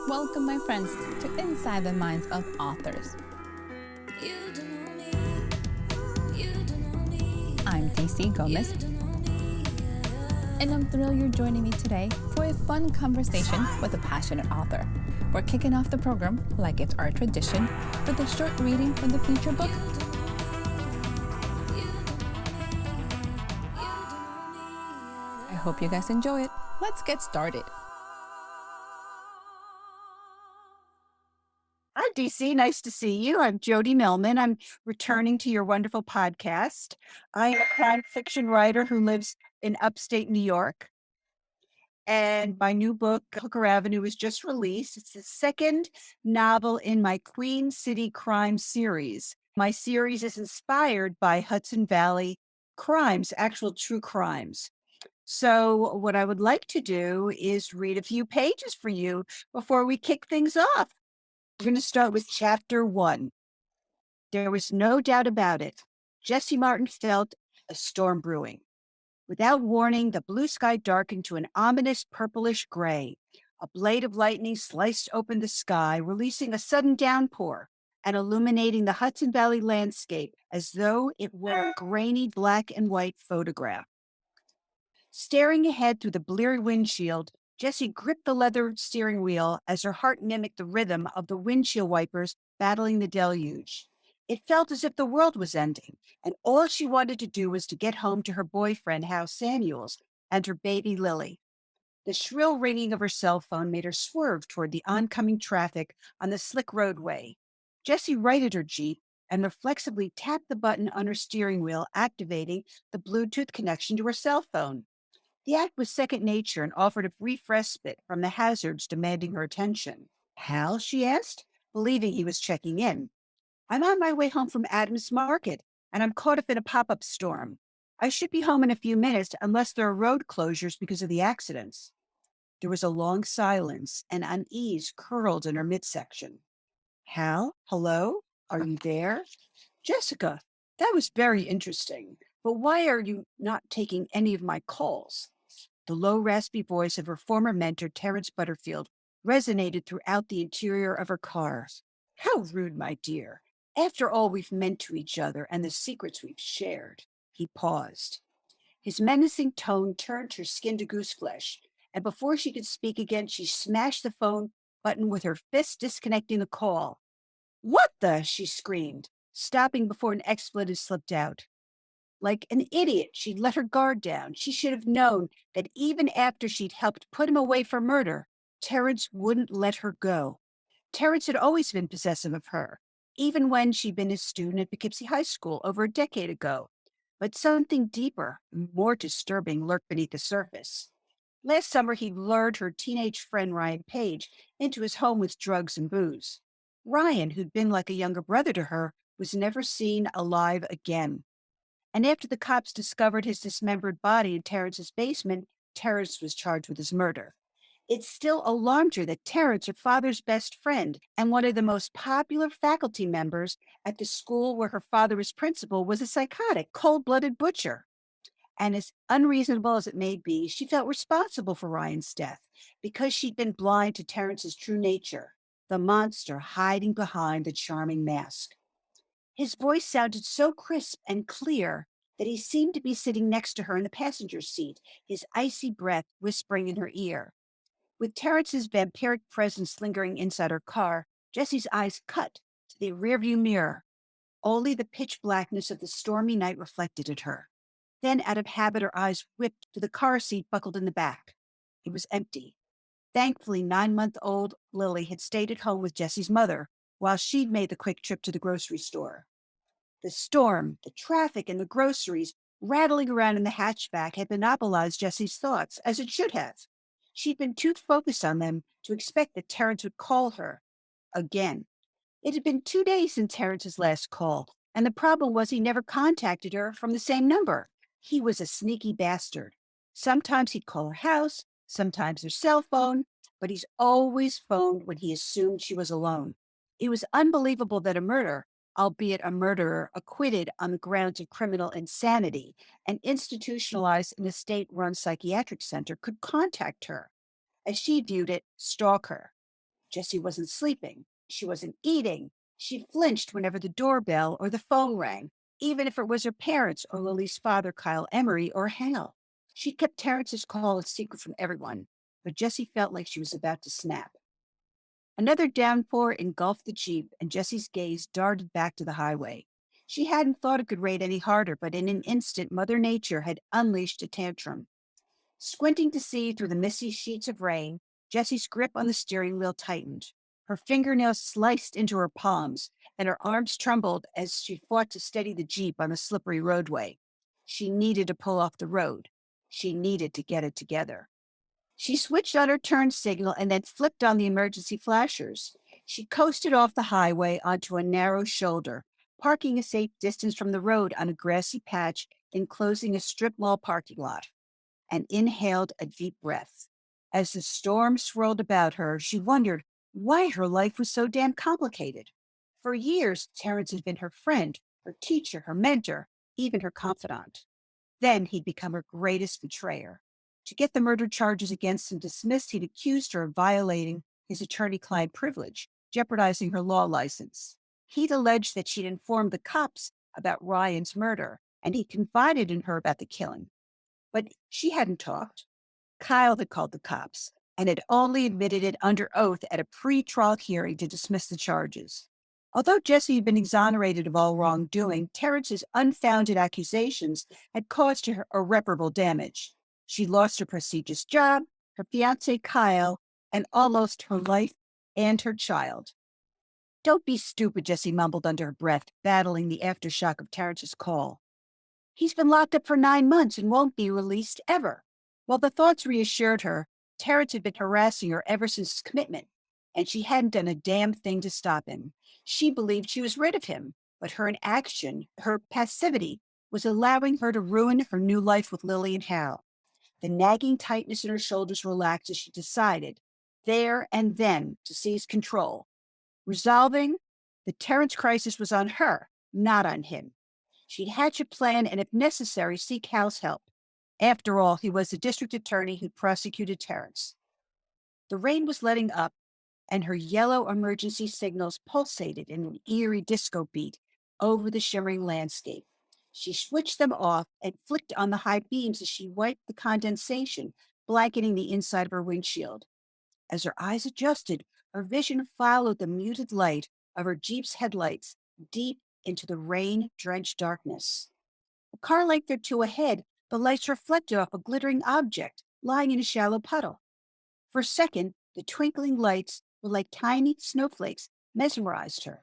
Welcome, my friends, to Inside the Minds of Authors. I'm DC Gomez, and I'm thrilled you're joining me today for a fun conversation with a passionate author. We're kicking off the program, like it's our tradition, with a short reading from the feature book. I hope you guys enjoy it. Let's get started. Hi, DC. Nice to see you. I'm Jode Millman. I'm returning to your wonderful podcast. I am a crime fiction writer who lives in upstate New York. And my new book, Hooker Avenue, is just released. It's the second novel in my Queen City Crime series. My series is inspired by Hudson Valley crimes, actual true crimes. So what I would like to do is read a few pages for you before we kick things off. We're going to start with chapter 1. There was no doubt about it. Jesse Martin felt a storm brewing. Without warning, the blue sky darkened to an ominous purplish gray. A blade of lightning sliced open the sky, releasing a sudden downpour and illuminating the Hudson Valley landscape as though it were a grainy black and white photograph. Staring ahead through the bleary windshield, Jessie gripped the leather steering wheel as her heart mimicked the rhythm of the windshield wipers battling the deluge. It felt as if the world was ending, and all she wanted to do was to get home to her boyfriend, Hal Samuels, and her baby Lily. The shrill ringing of her cell phone made her swerve toward the oncoming traffic on the slick roadway. Jessie righted her Jeep and reflexively tapped the button on her steering wheel, activating the Bluetooth connection to her cell phone. The act was second nature and offered a brief respite from the hazards demanding her attention. Hal, she asked, believing he was checking in. I'm on my way home from Adams Market, and I'm caught up in a pop-up storm. I should be home in a few minutes unless there are road closures because of the accidents. There was a long silence, and unease curled in her midsection. Hal, hello? Are you there? Jessica, that was very interesting, but why are you not taking any of my calls? The low, raspy voice of her former mentor, Terence Butterfield, resonated throughout the interior of her car. How rude, my dear. After all we've meant to each other and the secrets we've shared. He paused. His menacing tone turned her skin to gooseflesh, and before she could speak again, she smashed the phone button with her fist, disconnecting the call. What the? She screamed, stopping before an expletive slipped out. Like an idiot, she'd let her guard down. She should have known that even after she'd helped put him away for murder, Terence wouldn't let her go. Terence had always been possessive of her, even when she'd been a student at Poughkeepsie High School over a decade ago. But something deeper, more disturbing, lurked beneath the surface. Last summer, he'd lured her teenage friend Ryan Page into his home with drugs and booze. Ryan, who'd been like a younger brother to her, was never seen alive again. And after the cops discovered his dismembered body in Terrence's basement, Terrence was charged with his murder. It still alarmed her that Terrence, her father's best friend and one of the most popular faculty members at the school where her father was principal, was a psychotic, cold-blooded butcher. And as unreasonable as it may be, she felt responsible for Ryan's death because she'd been blind to Terrence's true nature, the monster hiding behind the charming mask. His voice sounded so crisp and clear that he seemed to be sitting next to her in the passenger seat, his icy breath whispering in her ear. With Terrence's vampiric presence lingering inside her car, Jessie's eyes cut to the rearview mirror. Only the pitch blackness of the stormy night reflected at her. Then, out of habit, her eyes whipped to the car seat buckled in the back. It was empty. Thankfully, 9-month-old Lily had stayed at home with Jessie's mother, while she'd made the quick trip to the grocery store. The storm, the traffic, and the groceries rattling around in the hatchback had monopolized Jessie's thoughts, as it should have. She'd been too focused on them to expect that Terrence would call her again. It had been 2 days since Terrence's last call, and the problem was he never contacted her from the same number. He was a sneaky bastard. Sometimes he'd call her house, sometimes her cell phone, but he's always phoned when he assumed she was alone. It was unbelievable that a murderer, albeit a murderer acquitted on the grounds of criminal insanity and institutionalized in a state-run psychiatric center, could contact her. As she viewed it, stalk her. Jessie wasn't sleeping. She wasn't eating. She flinched whenever the doorbell or the phone rang, even if it was her parents or Lily's father, Kyle Emery, or Hal. She kept Terrence's call a secret from everyone, but Jessie felt like she was about to snap. Another downpour engulfed the Jeep, and Jessie's gaze darted back to the highway. She hadn't thought it could rain any harder, but in an instant, Mother Nature had unleashed a tantrum. Squinting to see through the misty sheets of rain, Jessie's grip on the steering wheel tightened. Her fingernails sliced into her palms, and her arms trembled as she fought to steady the Jeep on the slippery roadway. She needed to pull off the road. She needed to get it together. She switched on her turn signal and then flipped on the emergency flashers. She coasted off the highway onto a narrow shoulder, parking a safe distance from the road on a grassy patch enclosing a strip mall parking lot, and inhaled a deep breath. As the storm swirled about her, she wondered why her life was so damn complicated. For years, Terrence had been her friend, her teacher, her mentor, even her confidant. Then he'd become her greatest betrayer. To get the murder charges against him dismissed, he'd accused her of violating his attorney-client privilege, jeopardizing her law license. He'd alleged that she'd informed the cops about Ryan's murder, and he'd confided in her about the killing. But she hadn't talked. Kyle had called the cops and had only admitted it under oath at a pre-trial hearing to dismiss the charges. Although Jessie had been exonerated of all wrongdoing, Terrence's unfounded accusations had caused her irreparable damage. She lost her prestigious job, her fiancé Kyle, and almost her life and her child. "Don't be stupid," Jessie mumbled under her breath, battling the aftershock of Terrence's call. "He's been locked up for 9 months and won't be released ever." While the thoughts reassured her, Terrence had been harassing her ever since his commitment, and she hadn't done a damn thing to stop him. She believed she was rid of him, but her inaction, her passivity, was allowing her to ruin her new life with Lily and Hal. The nagging tightness in her shoulders relaxed as she decided, there and then, to seize control. Resolving, the Terrence crisis was on her, not on him. She'd hatch a plan and, if necessary, seek Hal's help. After all, he was the district attorney who prosecuted Terrence. The rain was letting up, and her yellow emergency signals pulsated in an eerie disco beat over the shimmering landscape. She switched them off and flicked on the high beams as she wiped the condensation, blanketing the inside of her windshield. As her eyes adjusted, her vision followed the muted light of her Jeep's headlights deep into the rain-drenched darkness. A car length or two ahead, the lights reflected off a glittering object lying in a shallow puddle. For a second, the twinkling lights were like tiny snowflakes, mesmerized her.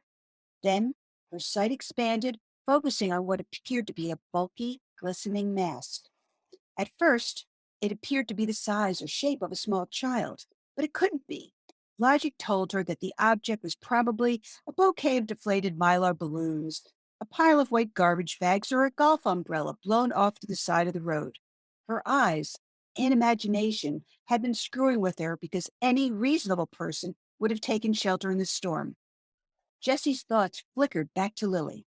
Then her sight expanded, focusing on what appeared to be a bulky, glistening mask. At first, it appeared to be the size or shape of a small child, but it couldn't be. Logic told her that the object was probably a bouquet of deflated mylar balloons, a pile of white garbage bags, or a golf umbrella blown off to the side of the road. Her eyes and imagination had been screwing with her because any reasonable person would have taken shelter in the storm. Jessie's thoughts flickered back to Lily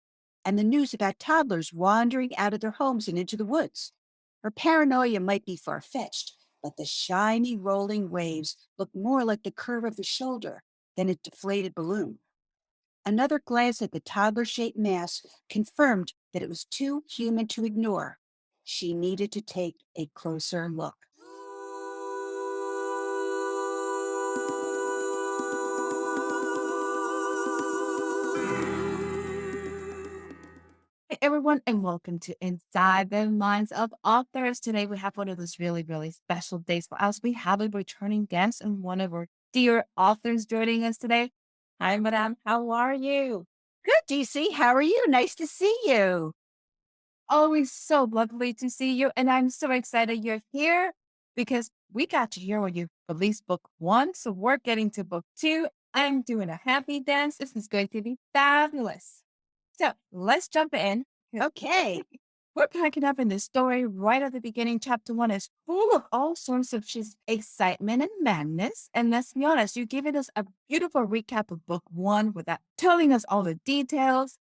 and the news about toddlers wandering out of their homes and into the woods. Her paranoia might be far-fetched, but the shiny rolling waves looked more like the curve of the shoulder than a deflated balloon. Another glance at the toddler-shaped mask confirmed that it was too human to ignore. She needed to take a closer look. Hey everyone, and welcome to Inside the Minds of Authors. Today we have one of those really, really special days for us. We have a returning guest and one of our dear authors joining us today. Hi, Madame. How are you? Good, DC. How are you? Nice to see you. Always so lovely to see you, and I'm so excited you're here because we got to hear when you released book 1, so we're getting to book 2. I'm doing a happy dance. This is going to be fabulous. So let's jump in. Okay. We're picking up in this story right at the beginning. Chapter 1 is full of all sorts of just excitement and madness. And let's be honest, you're giving us a beautiful recap of book 1 without telling us all the details.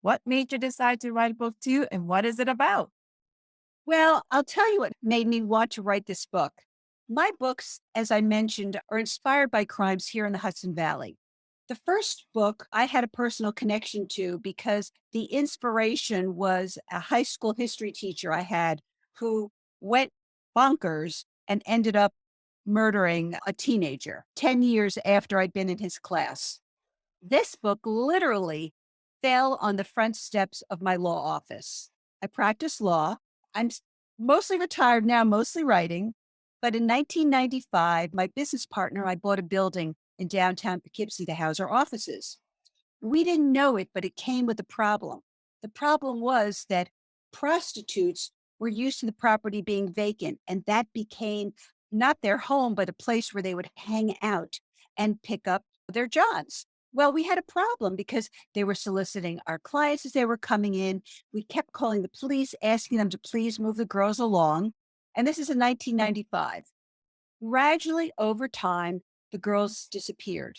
What made you decide to write book 2 and what is it about? Well, I'll tell you what made me want to write this book. My books, as I mentioned, are inspired by crimes here in the Hudson Valley. The first book I had a personal connection to because the inspiration was a high school history teacher I had who went bonkers and ended up murdering a teenager 10 years after I'd been in his class. This book literally fell on the front steps of my law office. I practice law. I'm mostly retired now, mostly writing. But in 1995, my business partner, I bought a building in downtown Poughkeepsie to house our offices. We didn't know it, but it came with a problem. The problem was that prostitutes were used to the property being vacant, and that became not their home, but a place where they would hang out and pick up their jobs. Well, we had a problem because they were soliciting our clients as they were coming in. We kept calling the police, asking them to please move the girls along. And this is in 1995. Gradually, over time, the girls disappeared,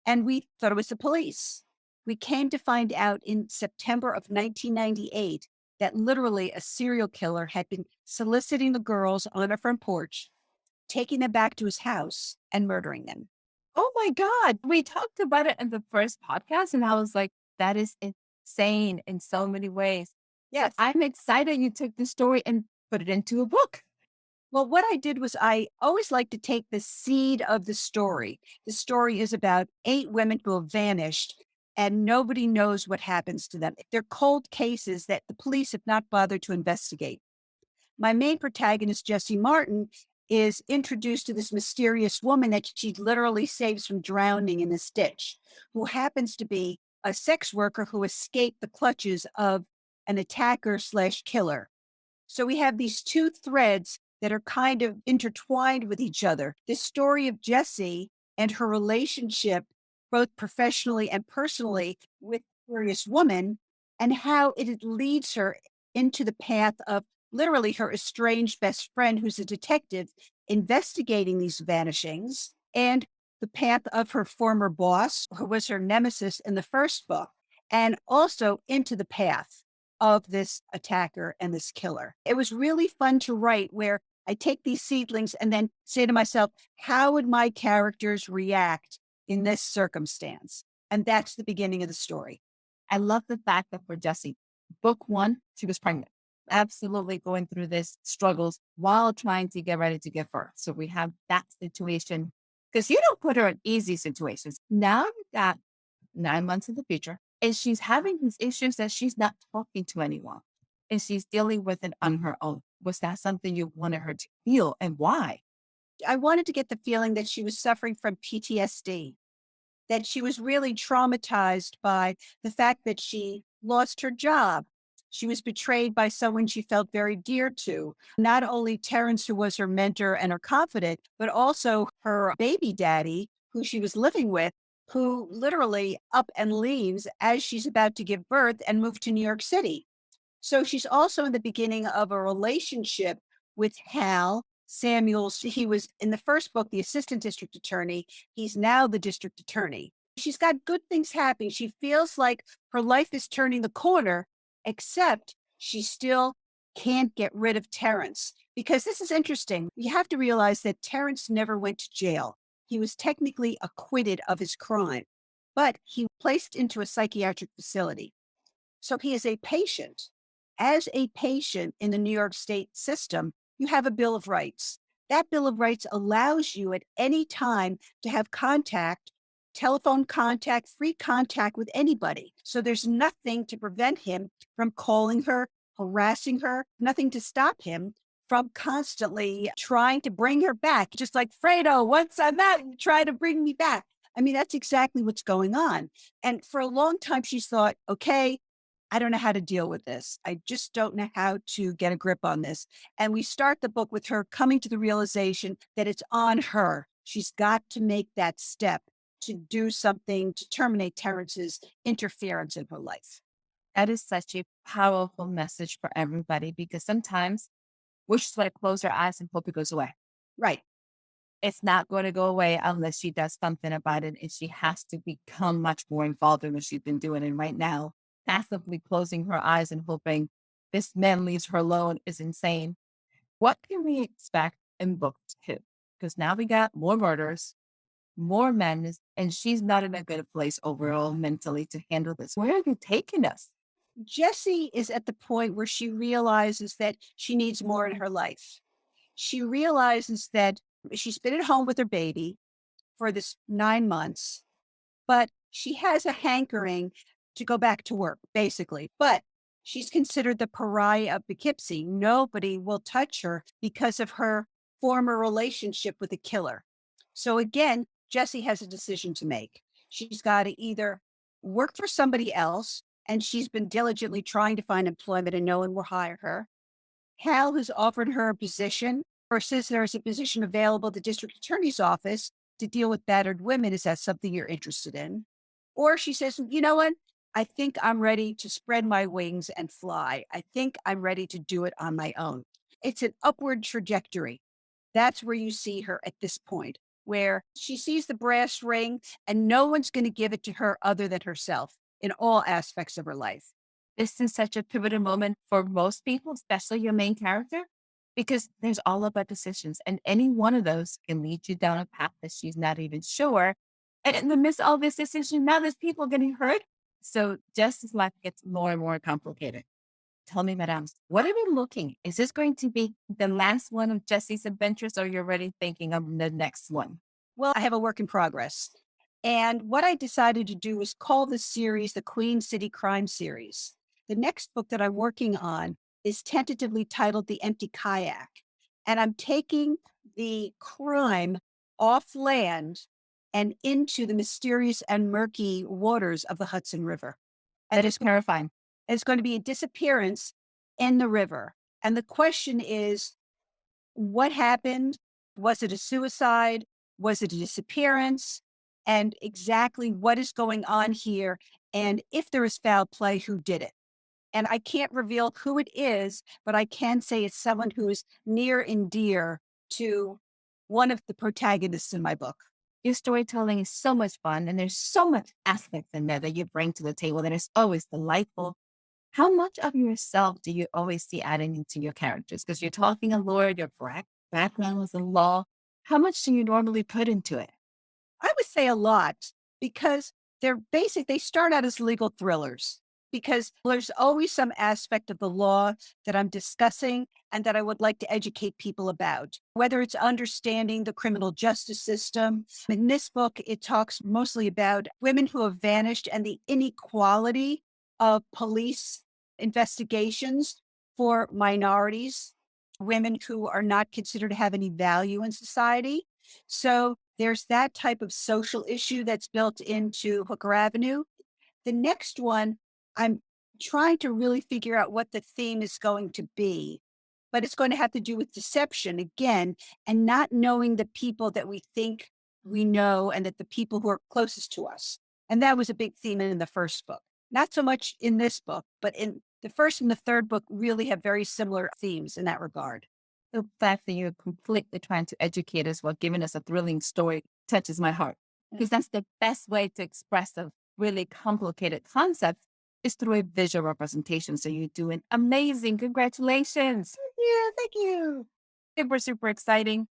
and we thought it was the police. We came to find out in September of 1998 that literally a serial killer had been soliciting the girls on our front porch, taking them back to his house, and murdering them. Oh my God. We talked about it in the first podcast, and I was like, that is insane in so many ways. But Yes. I'm excited you took the story and put it into a book. Well, what I did was I always like to take the seed of the story. The story is about 8 women who have vanished and nobody knows what happens to them. They're cold cases that the police have not bothered to investigate. My main protagonist, Jessie Martin, is introduced to this mysterious woman that she literally saves from drowning in this ditch, who happens to be a sex worker who escaped the clutches of an attacker slash killer. So we have these two threads that are kind of intertwined with each other. This story of Jessie and her relationship, both professionally and personally, with various woman, and how it leads her into the path of literally her estranged best friend, who's a detective investigating these vanishings, and the path of her former boss, who was her nemesis in the first book, and also into the path of this attacker and this killer. It was really fun to write where I take these seedlings and then say to myself, how would my characters react in this circumstance? And that's the beginning of the story. I love the fact that for Jessie, book one, she was pregnant, absolutely going through this struggles while trying to get ready to give birth. So we have that situation because you don't put her in easy situations. Now you got 9 months in the future, and she's having these issues that she's not talking to anyone, and she's dealing with it on her own. Was that something you wanted her to feel, and why? I wanted to get the feeling that she was suffering from PTSD, that she was really traumatized by the fact that she lost her job. She was betrayed by someone she felt very dear to, not only Terrence, who was her mentor and her confidant, but also her baby daddy, who she was living with, who literally up and leaves as she's about to give birth and move to New York City. So she's also in the beginning of a relationship with Hal Samuels. He was in the first book, the assistant district attorney. He's now the district attorney. She's got good things happening. She feels like her life is turning the corner, except she still can't get rid of Terrence. Because this is interesting. You have to realize that Terrence never went to jail. He was technically acquitted of his crime, but he was placed into a psychiatric facility. So he is a patient. As a patient in the New York State system, you have a Bill of Rights. That Bill of Rights allows you at any time to have contact, telephone contact, free contact with anybody. So there's nothing to prevent him from calling her, harassing her, nothing to stop him from constantly trying to bring her back. Just like Fredo, once I'm out, you try to bring me back. I mean, that's exactly what's going on. And for a long time, she's thought, okay, I don't know how to deal with this. I just don't know how to get a grip on this. And we start the book with her coming to the realization that it's on her. She's got to make that step to do something to terminate Terrence's interference in her life. That is such a powerful message for everybody because sometimes we just want to close our eyes and hope it goes away. Right. It's not going to go away unless she does something about it, and she has to become much more involved in what she's been doing. And right now, passively closing her eyes and hoping this man leaves her alone is insane. What can we expect in book two? because now we got more murders, more madness, and she's not in a good place overall mentally to handle this. Where are you taking us? Jessie is at the point where she realizes that she needs more in her life. She realizes that she's been at home with her baby for this 9 months, but she has a hankering to go back to work, basically. But she's considered the pariah of Poughkeepsie. Nobody will touch her because of her former relationship with a killer. So again, Jessie has a decision to make. She's got to either work for somebody else, and she's been diligently trying to find employment and no one will hire her. Hal has offered her a position, or says there's a position available at the district attorney's office to deal with battered women. Is that something you're interested in? Or she says, you know what? I think I'm ready to spread my wings and fly. I think I'm ready to do it on my own. It's an upward trajectory. That's where you see her at this point, where she sees the brass ring and no one's going to give it to her other than herself in all aspects of her life. This is such a pivotal moment for most people, especially your main character, because there's all about decisions, and any one of those can lead you down a path that she's not even sure. And in the midst of all this decision, now there's people getting hurt. So just as life gets more and more complicated. Tell me, madams, what are we looking? Is this going to be the last one of Jesse's adventures, or you're already thinking of the next one? Well, I have a work in progress. And what I decided to do was call this series the Queen City Crime Series. The next book that I'm working on is tentatively titled The Empty Kayak. And I'm taking the crime off land and into the mysterious and murky waters of the Hudson River. That is terrifying. It's going to be a disappearance in the river. And the question is, what happened? Was it a suicide? Was it a disappearance? And exactly what is going on here? And if there is foul play, who did it? And I can't reveal who it is, but I can say it's someone who is near and dear to one of the protagonists in my book. Your storytelling is so much fun, and there's so much aspects in there that you bring to the table that is always delightful. How much of yourself do you always see adding into your characters? Because you're talking a lawyer, your background was in law. How much do you normally put into it? I would say a lot, because they start out as legal thrillers, because there's always some aspect of the law that I'm discussing and that I would like to educate people about, whether it's understanding the criminal justice system. In this book, it talks mostly about women who have vanished and the inequality of police investigations for minorities, women who are not considered to have any value in society. So there's that type of social issue that's built into Hooker Avenue. The next one, I'm trying to really figure out what the theme is going to be, but it's going to have to do with deception again, and not knowing the people that we think we know and that the people who are closest to us. And that was a big theme in the first book. Not so much in this book, but in the first and the third book really have very similar themes in that regard. The fact that you're completely trying to educate us while giving us a thrilling story touches my heart, because that's the best way to express a really complicated concept is through a visual representation. So you're doing amazing. Congratulations. Yeah, thank you. Super, super exciting.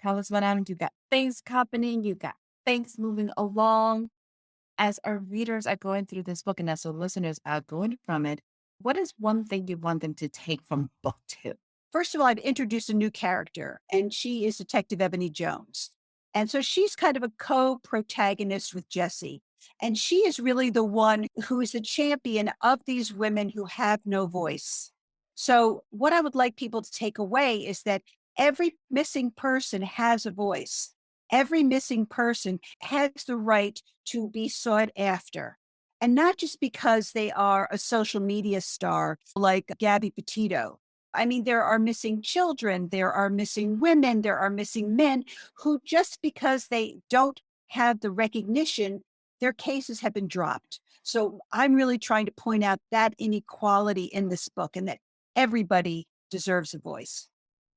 Tell us what happened. You got things happening. You got things moving along. As our readers are going through this book and as the listeners are going from it, what is one thing you want them to take from book 2? First of all, I've introduced a new character, and she is Detective Ebony Jones. And so she's kind of a co-protagonist with Jessie. And she is really the one who is the champion of these women who have no voice. So what I would like people to take away is that every missing person has a voice. Every missing person has the right to be sought after. And not just because they are a social media star like Gabby Petito. I mean, there are missing children, there are missing women, there are missing men who, just because they don't have the recognition, their cases have been dropped. So I'm really trying to point out that inequality in this book, and that everybody deserves a voice.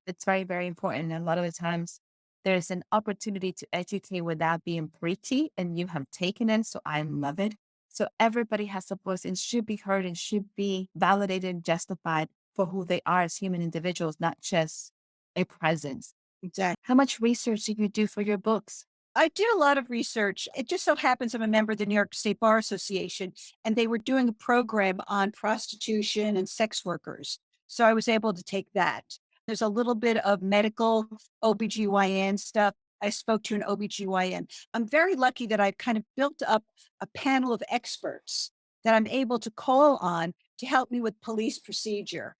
It's very, very important. And a lot of the times there's an opportunity to educate without being preachy, and you have taken it. So I love it. So everybody has a voice and should be heard and should be validated and justified for who they are as human individuals, not just a presence. Exactly. How much research do you do for your books? I did a lot of research. It just so happens I'm a member of the New York State Bar Association, and they were doing a program on prostitution and sex workers. So I was able to take that. There's a little bit of medical OBGYN stuff. I spoke to an OBGYN. I'm very lucky that I've kind of built up a panel of experts that I'm able to call on to help me with police procedure.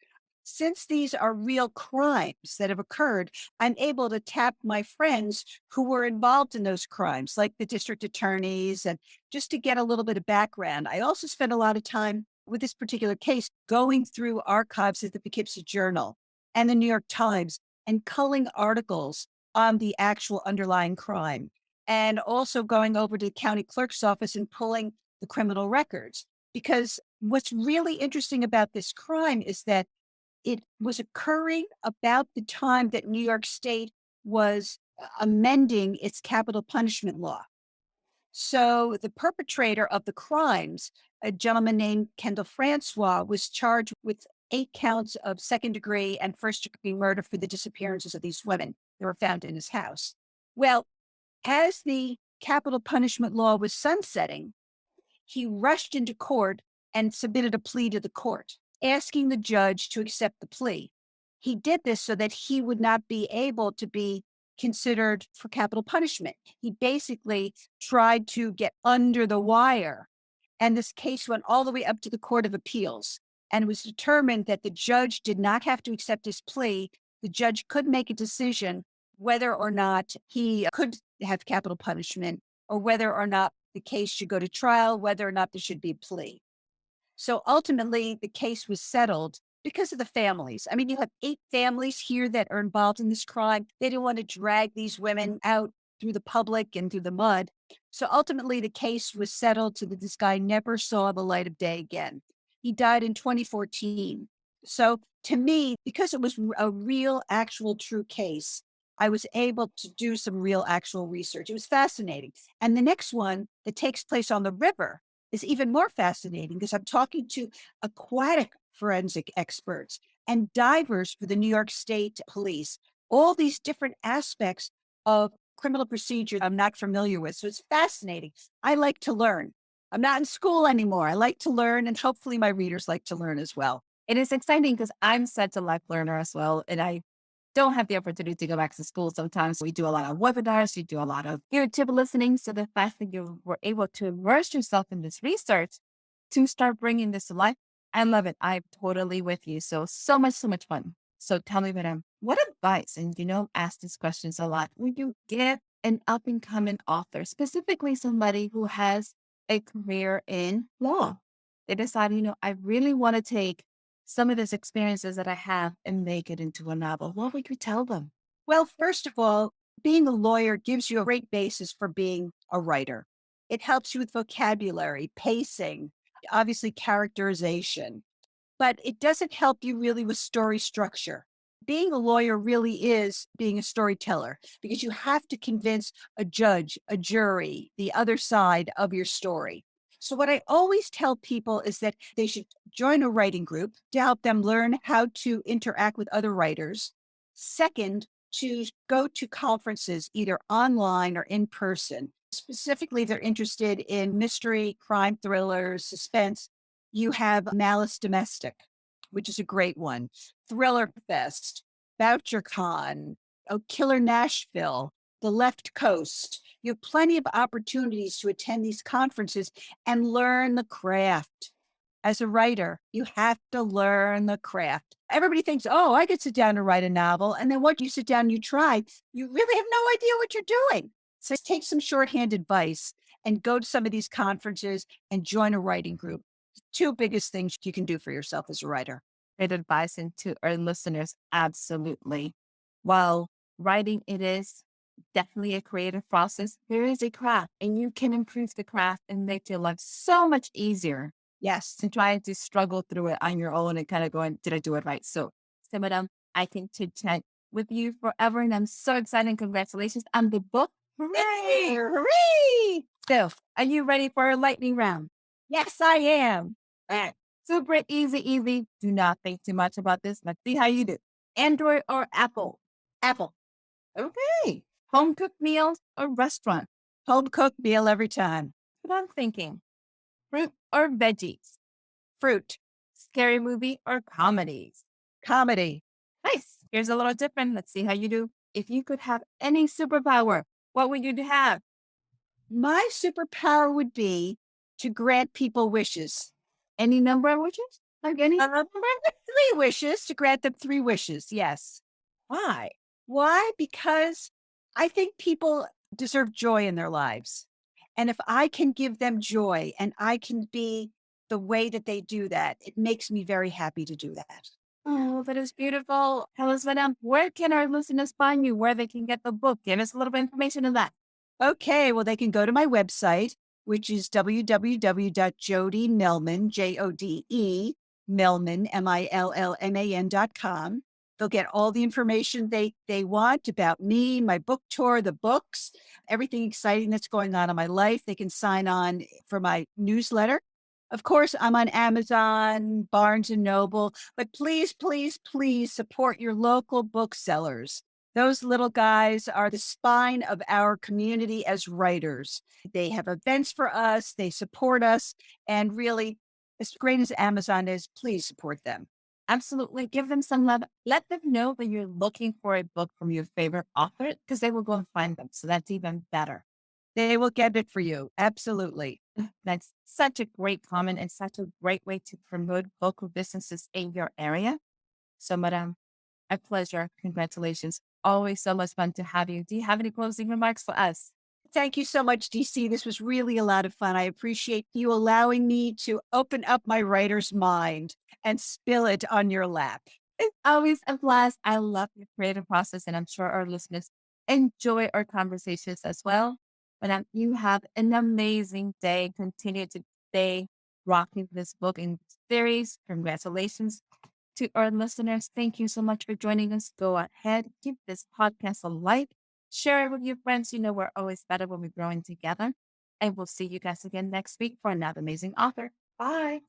Since these are real crimes that have occurred, I'm able to tap my friends who were involved in those crimes, like the district attorneys, and just to get a little bit of background. I also spent a lot of time with this particular case going through archives at the Poughkeepsie Journal and the New York Times and culling articles on the actual underlying crime, and also going over to the county clerk's office and pulling the criminal records. Because what's really interesting about this crime is that it was occurring about the time that New York State was amending its capital punishment law. So the perpetrator of the crimes, a gentleman named Kendall Francois, was charged with 8 counts of second degree and first degree murder for the disappearances of these women that were found in his house. Well, as the capital punishment law was sunsetting, he rushed into court and submitted a plea to the court, asking the judge to accept the plea. He did this so that he would not be able to be considered for capital punishment. He basically tried to get under the wire. And this case went all the way up to the Court of Appeals. And it was determined that the judge did not have to accept his plea. The judge could make a decision whether or not he could have capital punishment, or whether or not the case should go to trial, whether or not there should be a plea. So ultimately, the case was settled because of the families. I mean, you have 8 families here that are involved in this crime. They didn't want to drag these women out through the public and through the mud. So ultimately, the case was settled so that this guy never saw the light of day again. He died in 2014. So to me, because it was a real, actual, true case, I was able to do some real, actual research. It was fascinating. And the next one that takes place on the river is even more fascinating because I'm talking to aquatic forensic experts and divers for the New York State Police, all these different aspects of criminal procedure I'm not familiar with. So it's fascinating. I like to learn. I'm not in school anymore. I like to learn, and hopefully my readers like to learn as well. It is exciting because I'm such a life learner as well. And I don't have the opportunity to go back to school. Sometimes we do a lot of webinars, you do a lot of YouTube listening. So the fact that you were able to immerse yourself in this research to start bringing this to life, I love it. I'm totally with you. So much, so much fun. So tell me, madam, what advice, and ask these questions a lot, would you give an up and coming author, specifically somebody who has a career in law? They decide, I really want to take some of these experiences that I have and make it into a novel. What would you tell them? Well, first of all, being a lawyer gives you a great basis for being a writer. It helps you with vocabulary, pacing, obviously characterization, but it doesn't help you really with story structure. Being a lawyer really is being a storyteller because you have to convince a judge, a jury, the other side of your story. So what I always tell people is that they should join a writing group to help them learn how to interact with other writers. Second, to go to conferences, either online or in person. Specifically, if they're interested in mystery, crime thrillers, suspense, you have Malice Domestic, which is a great one, Thriller Fest, VoucherCon, Killer Nashville, The Left Coast. You have plenty of opportunities to attend these conferences and learn the craft. As a writer, you have to learn the craft. Everybody thinks, oh, I could sit down and write a novel. And then once you sit down and you try, you really have no idea what you're doing. So take some shorthand advice and go to some of these conferences and join a writing group. Two biggest things you can do for yourself as a writer. Great advice, and to our listeners, absolutely. While writing, it is definitely a creative process. There is a craft, and you can improve the craft and make your life so much easier Yes. than trying to struggle through it on your own and kind of going, did I do it right? So, madam, I can chit chat with you forever, and I'm so excited. Congratulations on the book. Hooray! Hooray! So, are you ready for a lightning round? Yes, I am. All right. Super easy. Do not think too much about this. Let's see how you do. Android or Apple? Apple. Okay. Home cooked meals or restaurant? Home cooked meal every time. What I'm thinking. Fruit or veggies? Fruit. Scary movie or comedies? Comedy. Nice. Here's a little different. Let's see how you do. If you could have any superpower, what would you have? My superpower would be to grant people wishes. Any number of wishes? Like any number? 3 wishes, to grant them 3 wishes. Yes. Why? Why? Because I think people deserve joy in their lives. And if I can give them joy and I can be the way that they do that, it makes me very happy to do that. Oh, that is beautiful. Tell us, madam, where can our listeners find you? Where they can get the book? Give us a little bit of information on that. Okay, well, they can go to my website, which is www.jodemillman, Jode, Millman, Millman.com. They'll get all the information they want about me, my book tour, the books, everything exciting that's going on in my life. They can sign on for my newsletter. Of course, I'm on Amazon, Barnes and Noble, but please, please, please support your local booksellers. Those little guys are the spine of our community as writers. They have events for us, they support us, and really, as great as Amazon is, please support them. Absolutely. Give them some love. Let them know that you're looking for a book from your favorite author because they will go and find them. So that's even better. They will get it for you. Absolutely. That's such a great comment and such a great way to promote local businesses in your area. So, madam, a pleasure. Congratulations. Always so much fun to have you. Do you have any closing remarks for us? Thank you so much, DC. This was really a lot of fun. I appreciate you allowing me to open up my writer's mind and spill it on your lap. It's always a blast. I love your creative process, and I'm sure our listeners enjoy our conversations as well. But you have an amazing day. Continue to stay rocking this book and series. Congratulations to our listeners. Thank you so much for joining us. Go ahead, give this podcast a like, share it with your friends. You know, we're always better when we're growing together. And we'll see you guys again next week for another amazing author. Bye.